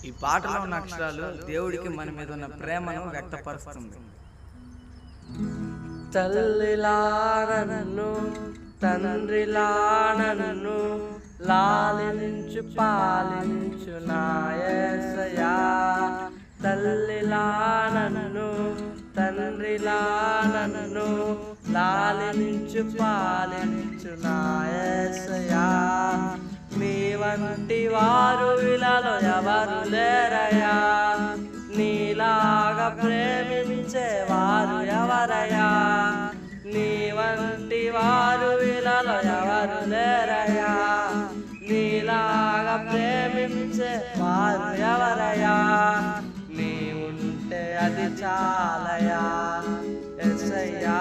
ఈ పాటలో ఉన్న అక్షరాలు దేవుడికి మన మీద ఉన్న ప్రేమను వ్యక్తపరుస్తుంది. తల్లిలా నన్ను తండ్రిలా నన్ను లాలించు పాలించు నా యేసయ్యా. తల్లిలా నన్ను తండ్రిలా నన్ను లాలించు పాలించు నా యేసయ్యా. నీ వంటి వారు ఇలాలో ఎవరు లేరయ్యా, నీలాగా ప్రేమించేవారు ఎవరయ్యా. నీ వంటి వారు ఇలాలో ఎవరు లేరయ్యా, నీలాగా ప్రేమించేవారు ఎవరయ్యా. నీ ఉంటే అది చాలయ్యా యేసయ్యా.